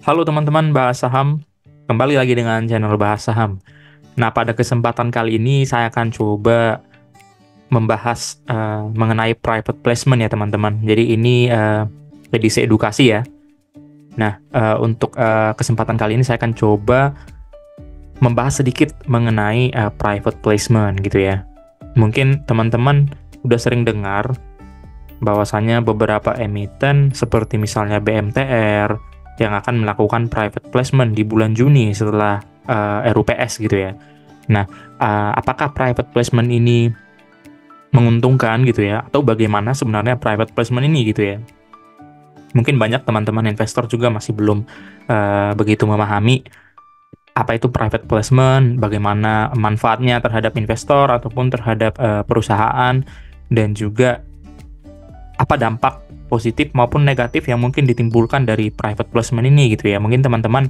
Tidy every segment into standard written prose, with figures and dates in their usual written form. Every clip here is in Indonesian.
Halo teman-teman bahas saham, kembali lagi dengan channel bahas saham. Nah, pada kesempatan kali ini saya akan coba membahas mengenai private placement ya teman-teman. Jadi ini edisi edukasi ya. Nah, untuk kesempatan kali ini saya akan coba membahas sedikit mengenai private placement gitu ya. Mungkin teman-teman udah sering dengar bahwasanya beberapa emiten seperti misalnya BMTR yang akan melakukan private placement di bulan Juni setelah RUPS gitu ya. Nah, apakah private placement ini menguntungkan gitu ya, atau bagaimana sebenarnya private placement ini gitu ya? Mungkin banyak teman-teman investor juga masih belum begitu memahami apa itu private placement, bagaimana manfaatnya terhadap investor ataupun terhadap perusahaan, dan juga apa dampak positif maupun negatif yang mungkin ditimbulkan dari private placement ini gitu ya. Mungkin teman-teman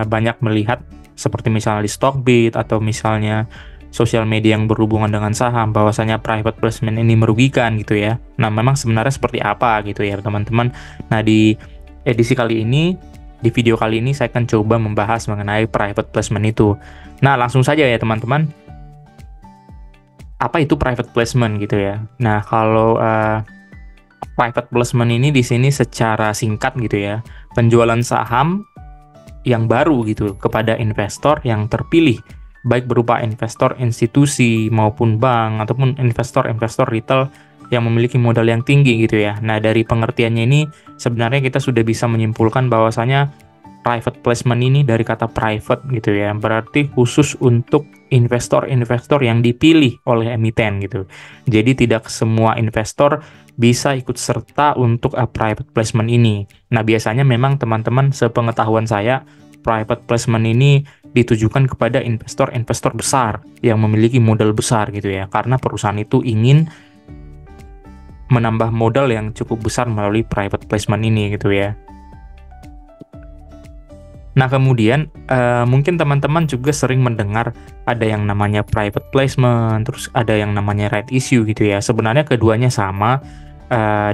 banyak melihat seperti misalnya di Stockbit atau misalnya sosial media yang berhubungan dengan saham bahwasanya private placement ini merugikan gitu ya. Nah, memang sebenarnya seperti apa gitu ya teman-teman. Nah, di edisi kali ini, di video kali ini saya akan coba membahas mengenai private placement itu. Nah, langsung saja ya teman-teman. Apa itu private placement gitu ya? Nah, kalau private placement ini di sini secara singkat gitu ya, penjualan saham yang baru gitu kepada investor yang terpilih, baik berupa investor institusi maupun bank ataupun investor-investor retail yang memiliki modal yang tinggi gitu ya. Nah, dari pengertiannya ini sebenarnya kita sudah bisa menyimpulkan bahwasanya private placement ini dari kata private gitu ya, berarti khusus untuk investor-investor yang dipilih oleh emiten gitu. Jadi tidak semua investor bisa ikut serta untuk private placement ini. Nah, biasanya memang teman-teman sepengetahuan saya, private placement ini ditujukan kepada investor-investor besar yang memiliki modal besar gitu ya, karena perusahaan itu ingin menambah modal yang cukup besar melalui private placement ini gitu ya. Nah, kemudian mungkin teman-teman juga sering mendengar ada yang namanya private placement, terus ada yang namanya right issue gitu ya. Sebenarnya keduanya sama.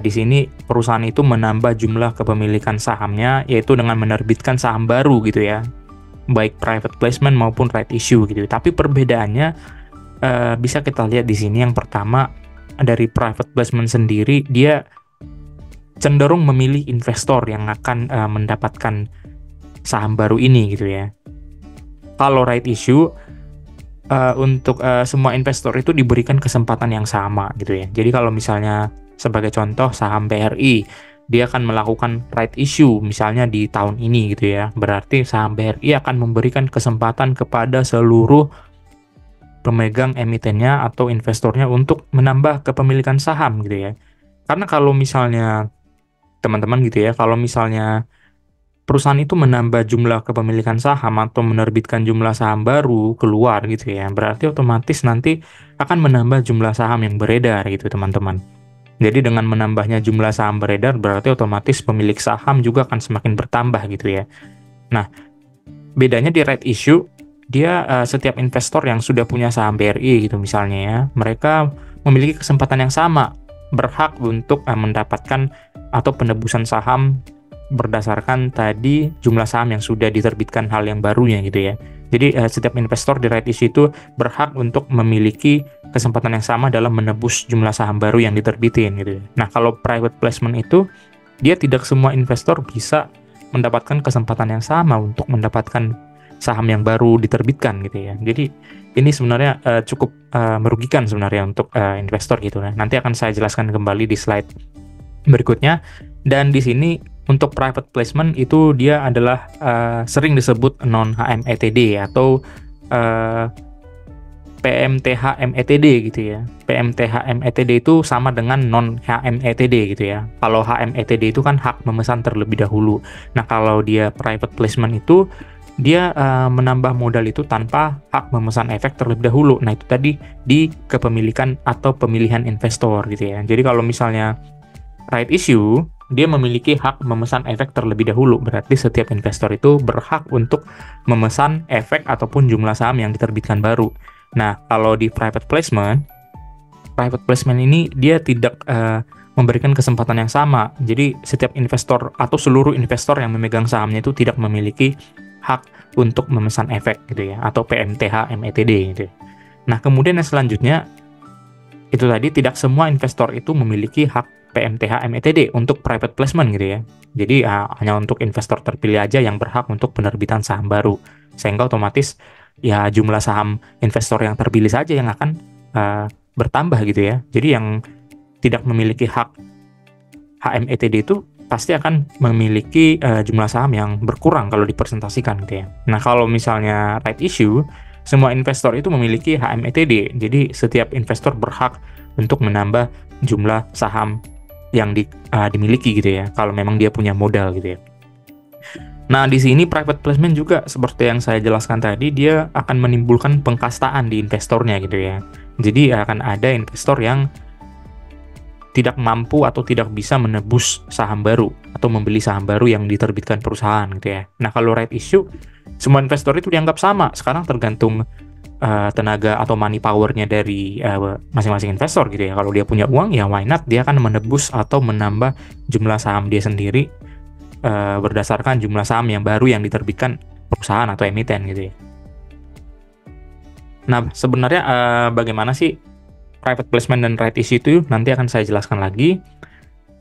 Di sini perusahaan itu menambah jumlah kepemilikan sahamnya, yaitu dengan menerbitkan saham baru gitu ya, baik private placement maupun right issue gitu. Tapi perbedaannya bisa kita lihat di sini. Yang pertama, dari private placement sendiri, dia cenderung memilih investor yang akan mendapatkan saham baru ini gitu ya. Kalau right issue untuk semua investor itu diberikan kesempatan yang sama gitu ya. Jadi kalau misalnya sebagai contoh saham BRI, dia akan melakukan right issue misalnya di tahun ini gitu ya. Berarti saham BRI akan memberikan kesempatan kepada seluruh pemegang emitennya atau investornya untuk menambah kepemilikan saham gitu ya. Karena kalau misalnya teman-teman gitu ya, kalau misalnya perusahaan itu menambah jumlah kepemilikan saham atau menerbitkan jumlah saham baru keluar gitu ya, berarti otomatis nanti akan menambah jumlah saham yang beredar gitu teman-teman. Jadi dengan menambahnya jumlah saham beredar berarti otomatis pemilik saham juga akan semakin bertambah gitu ya. Nah, bedanya di right issue, dia setiap investor yang sudah punya saham BRI gitu misalnya ya, mereka memiliki kesempatan yang sama, berhak untuk mendapatkan atau penebusan saham berdasarkan tadi jumlah saham yang sudah diterbitkan hal yang barunya gitu ya. Jadi setiap investor di right issue itu berhak untuk memiliki kesempatan yang sama dalam menebus jumlah saham baru yang diterbitin gitu ya. Nah, kalau private placement itu dia tidak semua investor bisa mendapatkan kesempatan yang sama untuk mendapatkan saham yang baru diterbitkan gitu ya. Jadi ini sebenarnya cukup merugikan sebenarnya untuk investor gitu. Nah, nanti akan saya jelaskan kembali di slide berikutnya. Dan di sini untuk private placement itu dia adalah sering disebut non HMETD atau PMTH METD gitu ya. PMTH METD itu sama dengan non HMETD gitu ya. Kalau HMETD itu kan hak memesan terlebih dahulu. Nah, kalau dia private placement itu dia menambah modal itu tanpa hak memesan efek terlebih dahulu. Nah, itu tadi di kepemilikan atau pemilihan investor gitu ya. Jadi kalau misalnya right issue, dia memiliki hak memesan efek terlebih dahulu. Berarti setiap investor itu berhak untuk memesan efek ataupun jumlah saham yang diterbitkan baru. Nah, kalau di private placement ini dia tidak memberikan kesempatan yang sama. Jadi setiap investor atau seluruh investor yang memegang sahamnya itu tidak memiliki hak untuk memesan efek gitu ya, atau PMTH METD gitu ya. Nah, kemudian yang selanjutnya itu tadi, tidak semua investor itu memiliki hak PMTH METD untuk private placement gitu ya. Jadi hanya untuk investor terpilih aja yang berhak untuk penerbitan saham baru. Sehingga otomatis ya jumlah saham investor yang terpilih saja yang akan bertambah gitu ya. Jadi yang tidak memiliki hak HMETD itu pasti akan memiliki jumlah saham yang berkurang kalau dipresentasikan gitu ya. Nah, kalau misalnya right issue, semua investor itu memiliki HMETD. Jadi setiap investor berhak untuk menambah jumlah saham yang dimiliki gitu ya, kalau memang dia punya modal gitu ya. Nah, di sini private placement juga seperti yang saya jelaskan tadi, dia akan menimbulkan pengkastaan di investornya gitu ya. Jadi akan ada investor yang tidak mampu atau tidak bisa menebus saham baru atau membeli saham baru yang diterbitkan perusahaan gitu ya. Nah, kalau right issue, semua investor itu dianggap sama. Sekarang tergantung tenaga atau money powernya dari masing-masing investor gitu ya. Kalau dia punya uang, ya why not, dia akan menebus atau menambah jumlah saham dia sendiri berdasarkan jumlah saham yang baru yang diterbitkan perusahaan atau emiten gitu ya. Nah, sebenarnya bagaimana sih private placement dan right issue itu, nanti akan saya jelaskan lagi.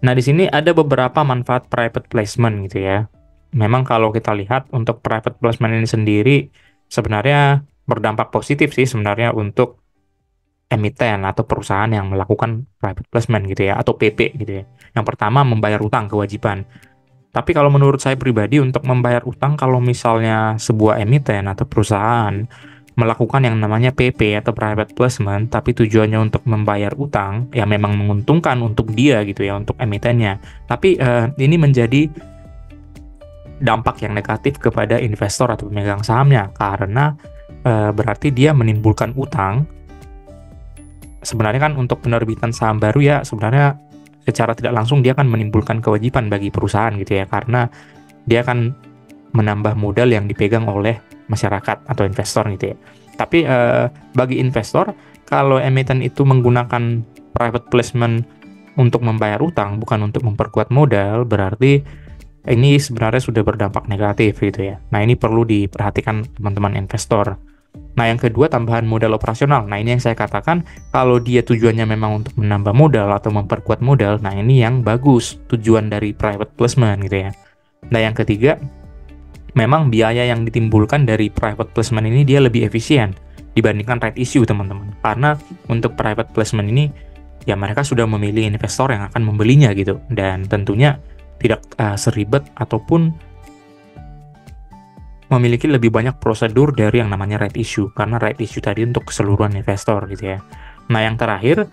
Nah, di sini ada beberapa manfaat private placement gitu ya. Memang kalau kita lihat untuk private placement ini sendiri sebenarnya berdampak positif sih sebenarnya untuk emiten atau perusahaan yang melakukan private placement gitu ya, atau PP gitu ya. Yang pertama, membayar utang kewajiban. Tapi kalau menurut saya pribadi, untuk membayar utang, kalau misalnya sebuah emiten atau perusahaan melakukan yang namanya PP atau private placement, tapi tujuannya untuk membayar utang, ya memang menguntungkan untuk dia gitu ya, untuk emitennya. Tapi ini menjadi dampak yang negatif kepada investor atau pemegang sahamnya, karena berarti dia menimbulkan utang. Sebenarnya kan untuk penerbitan saham baru ya, sebenarnya secara tidak langsung dia akan menimbulkan kewajiban bagi perusahaan gitu ya, karena dia akan menambah modal yang dipegang oleh masyarakat atau investor gitu ya. Tapi bagi investor, kalau emiten itu menggunakan private placement untuk membayar utang, bukan untuk memperkuat modal, berarti ini sebenarnya sudah berdampak negatif gitu ya. Nah, ini perlu diperhatikan teman-teman investor. Nah, yang kedua, tambahan modal operasional. Nah, ini yang saya katakan, kalau dia tujuannya memang untuk menambah modal atau memperkuat modal, nah ini yang bagus tujuan dari private placement gitu ya. Nah, yang ketiga, memang biaya yang ditimbulkan dari private placement ini dia lebih efisien dibandingkan right issue, teman-teman. Karena untuk private placement ini, ya mereka sudah memilih investor yang akan membelinya gitu, dan tentunya tidak seribet ataupun memiliki lebih banyak prosedur dari yang namanya right issue, karena right issue tadi untuk keseluruhan investor gitu ya. Nah, yang terakhir,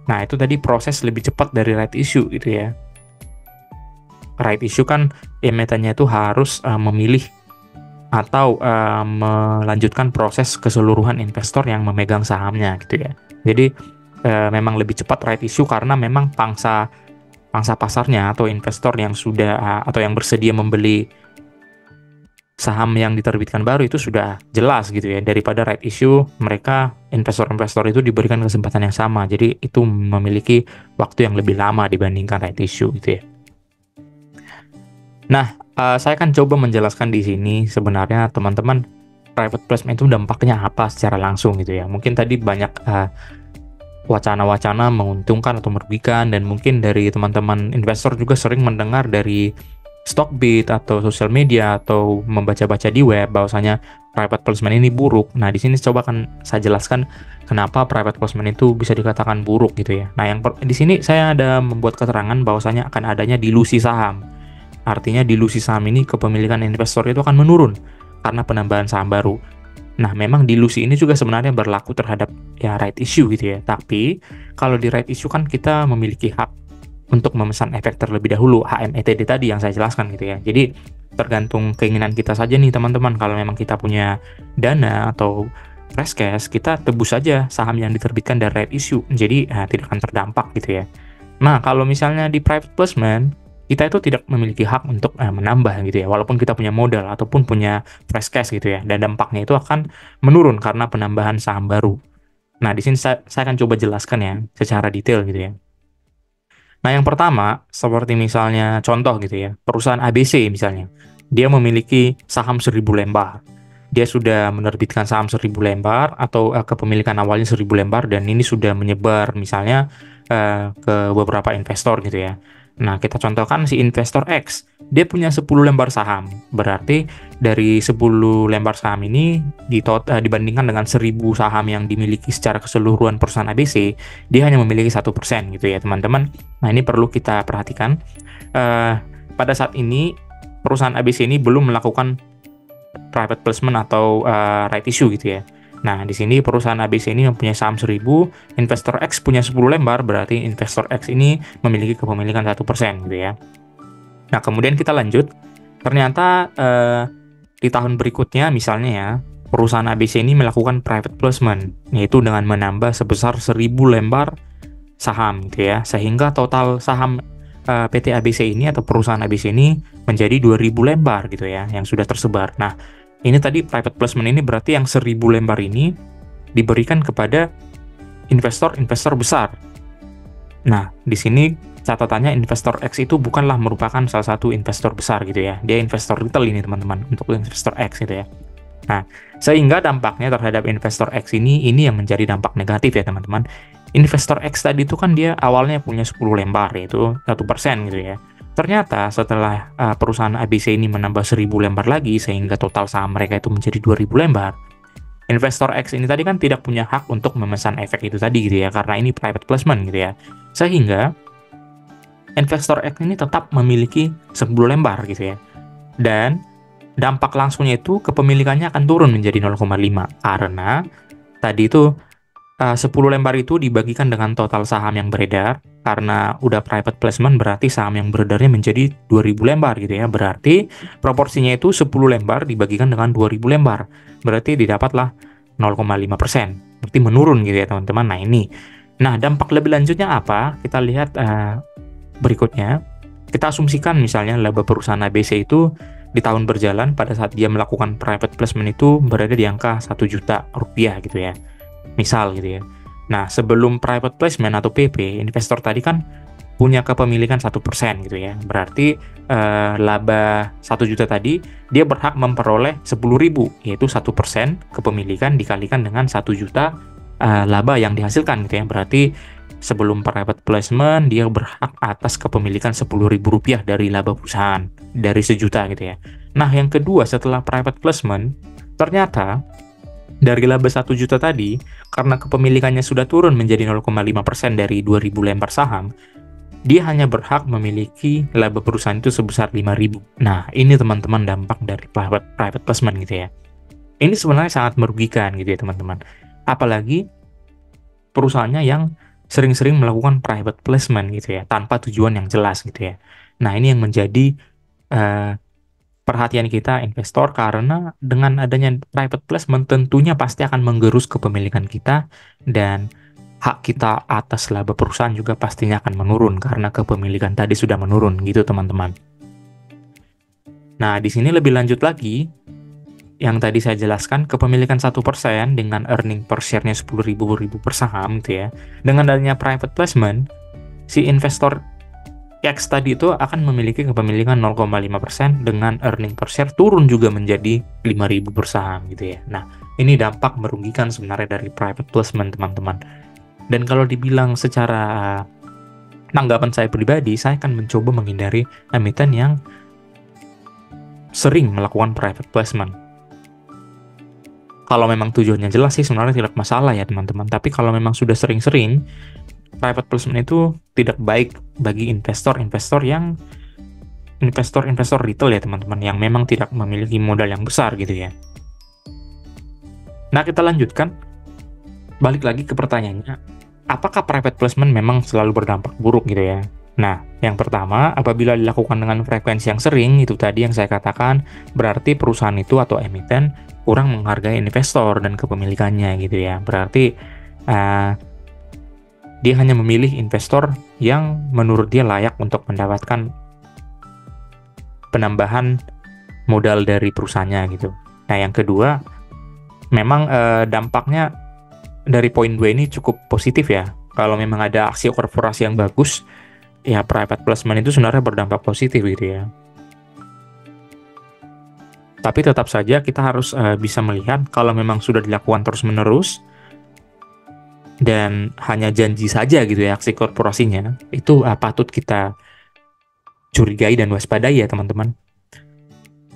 nah itu tadi proses lebih cepat dari right issue gitu ya. Right issue kan emitennya itu harus memilih atau melanjutkan proses keseluruhan investor yang memegang sahamnya gitu ya. Jadi memang lebih cepat right issue karena memang pangsa pasarnya atau investor yang sudah atau yang bersedia membeli saham yang diterbitkan baru itu sudah jelas gitu ya. Daripada right issue, mereka investor-investor itu diberikan kesempatan yang sama, jadi itu memiliki waktu yang lebih lama dibandingkan right issue gitu ya. Nah, saya akan coba menjelaskan di sini sebenarnya teman-teman, private placement itu dampaknya apa secara langsung gitu ya. Mungkin tadi banyak wacana-wacana menguntungkan atau merugikan, dan mungkin dari teman-teman investor juga sering mendengar dari Stockbit atau sosial media atau membaca-baca di web bahwasanya private placement ini buruk. Nah, di sini coba akan saya jelaskan kenapa private placement itu bisa dikatakan buruk gitu ya. Nah, di sini saya ada membuat keterangan bahwasanya akan adanya dilusi saham. Artinya dilusi saham ini, kepemilikan investor itu akan menurun karena penambahan saham baru. Nah, memang dilusi ini juga sebenarnya berlaku terhadap ya right issue gitu ya. Tapi kalau di right issue kan kita memiliki hak untuk memesan efek terlebih dahulu, HMETD tadi yang saya jelaskan gitu ya. Jadi tergantung keinginan kita saja nih teman-teman. Kalau memang kita punya dana atau fresh cash, kita tebus saja saham yang diterbitkan dari right issue. Jadi tidak akan terdampak gitu ya. Nah, kalau misalnya di private placement, kita itu tidak memiliki hak untuk menambah gitu ya, walaupun kita punya modal ataupun punya fresh cash gitu ya, dan dampaknya itu akan menurun karena penambahan saham baru. Nah, di sini saya akan coba jelaskan ya secara detail gitu ya. Nah, yang pertama, seperti misalnya contoh gitu ya, perusahaan ABC misalnya, dia memiliki saham 1.000 lembar. Dia sudah menerbitkan saham 1.000 lembar atau kepemilikan awalnya 1.000 lembar dan ini sudah menyebar misalnya ke beberapa investor gitu ya. Nah, kita contohkan si investor X, dia punya 10 lembar saham. Berarti dari 10 lembar saham ini dibandingkan dengan 1.000 saham yang dimiliki secara keseluruhan perusahaan ABC, dia hanya memiliki 1% gitu ya, teman-teman. Nah, ini perlu kita perhatikan. Pada saat ini, perusahaan ABC ini belum melakukan private placement atau right issue gitu ya. Nah, di sini perusahaan ABC ini mempunyai saham 1.000, investor X punya 10 lembar, berarti investor X ini memiliki kepemilikan 1% gitu ya. Nah, kemudian kita lanjut. Ternyata di tahun berikutnya misalnya ya, perusahaan ABC ini melakukan private placement, yaitu dengan menambah sebesar 1.000 lembar saham gitu ya, sehingga total saham PT ABC ini atau perusahaan ABC ini menjadi 2.000 lembar gitu ya, yang sudah tersebar. Nah, ini tadi private placement ini berarti yang 1.000 lembar ini diberikan kepada investor-investor besar. Nah, di sini catatannya investor X itu bukanlah merupakan salah satu investor besar gitu ya. Dia investor retail ini teman-teman, untuk investor X gitu ya. Nah, sehingga dampaknya terhadap investor X ini yang menjadi dampak negatif ya teman-teman. Investor X tadi itu kan dia awalnya punya 10 lembar, yaitu 1% gitu ya. Ternyata setelah perusahaan ABC ini menambah 1.000 lembar lagi, sehingga total saham mereka itu menjadi 2.000 lembar, investor X ini tadi kan tidak punya hak untuk memesan efek itu tadi gitu ya, karena ini private placement gitu ya. Sehingga investor X ini tetap memiliki 10 lembar gitu ya. Dan dampak langsungnya itu kepemilikannya akan turun menjadi 0,5 karena tadi itu 10 lembar itu dibagikan dengan total saham yang beredar. Karena udah private placement berarti saham yang beredarnya menjadi 2.000 lembar gitu ya. Berarti proporsinya itu 10 lembar dibagikan dengan 2.000 lembar. Berarti didapatlah 0,5%. Berarti menurun gitu ya teman-teman. Nah ini. Nah, dampak lebih lanjutnya apa? Kita lihat berikutnya. Kita asumsikan misalnya laba perusahaan ABC itu di tahun berjalan pada saat dia melakukan private placement itu berada di angka 1 juta rupiah gitu ya. Misal gitu ya. Nah, sebelum private placement atau PP, investor tadi kan punya kepemilikan 1% gitu ya. Berarti laba 1 juta tadi, dia berhak memperoleh 10.000, yaitu 1% kepemilikan dikalikan dengan 1 juta laba yang dihasilkan gitu ya. Berarti sebelum private placement, dia berhak atas kepemilikan 10.000 rupiah dari laba perusahaan, dari 1 juta gitu ya. Nah, yang kedua setelah private placement, ternyata dari laba 1 juta tadi, karena kepemilikannya sudah turun menjadi 0,5% dari 2.000 lembar saham, dia hanya berhak memiliki laba perusahaan itu sebesar 5.000. Nah, ini teman-teman dampak dari private placement gitu ya. Ini sebenarnya sangat merugikan gitu ya teman-teman. Apalagi perusahaannya yang sering-sering melakukan private placement gitu ya, tanpa tujuan yang jelas gitu ya. Nah, ini yang menjadi perhatian kita investor, karena dengan adanya private placement tentunya pasti akan menggerus kepemilikan kita dan hak kita atas laba perusahaan juga pastinya akan menurun karena kepemilikan tadi sudah menurun gitu teman-teman. Nah, di sini lebih lanjut lagi, yang tadi saya jelaskan kepemilikan 1% dengan earning per share-nya 10.000 per saham gitu ya. Dengan adanya private placement, si investor X tadi itu akan memiliki kepemilikan 0,5% dengan earning per share turun juga menjadi 5.000 per saham gitu ya. Nah, ini dampak merugikan sebenarnya dari private placement teman-teman. Dan kalau dibilang secara tanggapan saya pribadi, saya akan mencoba menghindari emiten yang sering melakukan private placement. Kalau memang tujuannya jelas sih sebenarnya tidak masalah ya teman-teman. Tapi kalau memang sudah sering-sering, private placement itu tidak baik bagi investor-investor retail ya teman-teman, yang memang tidak memiliki modal yang besar gitu ya. Nah, kita lanjutkan. Balik lagi ke pertanyaannya, apakah private placement memang selalu berdampak buruk gitu ya? Nah, yang pertama, apabila dilakukan dengan frekuensi yang sering, itu tadi yang saya katakan, berarti perusahaan itu atau emiten kurang menghargai investor dan kepemilikannya gitu ya. Berarti dia hanya memilih investor yang menurut dia layak untuk mendapatkan penambahan modal dari perusahaannya gitu. Nah, yang kedua, memang dampaknya dari poin 2 ini cukup positif ya. Kalau memang ada aksi korporasi yang bagus, ya private placement itu sebenarnya berdampak positif gitu ya. Tapi tetap saja kita harus bisa melihat kalau memang sudah dilakukan terus-menerus dan hanya janji saja gitu ya aksi korporasinya, itu patut kita curigai dan waspadai ya teman-teman.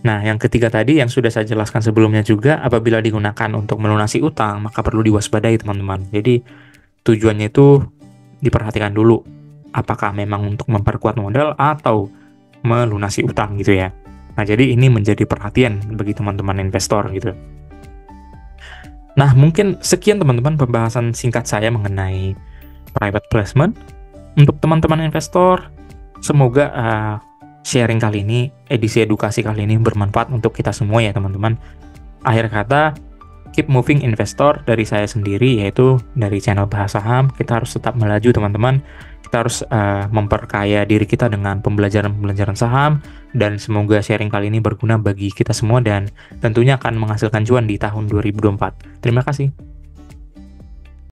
Nah, yang ketiga tadi yang sudah saya jelaskan sebelumnya juga, apabila digunakan untuk melunasi utang, maka perlu diwaspadai teman-teman. Jadi tujuannya itu diperhatikan dulu, apakah memang untuk memperkuat modal atau melunasi utang gitu ya. Nah, jadi ini menjadi perhatian bagi teman-teman investor gitu. Nah, mungkin sekian teman-teman pembahasan singkat saya mengenai private placement. Untuk teman-teman investor, semoga sharing kali ini, edisi edukasi kali ini bermanfaat untuk kita semua ya teman-teman. Akhir kata, keep moving investor dari saya sendiri, yaitu dari channel Bahas Saham. Kita harus tetap melaju teman-teman. Kita harus memperkaya diri kita dengan pembelajaran-pembelajaran saham, dan semoga sharing kali ini berguna bagi kita semua dan tentunya akan menghasilkan cuan di tahun 2024. Terima kasih.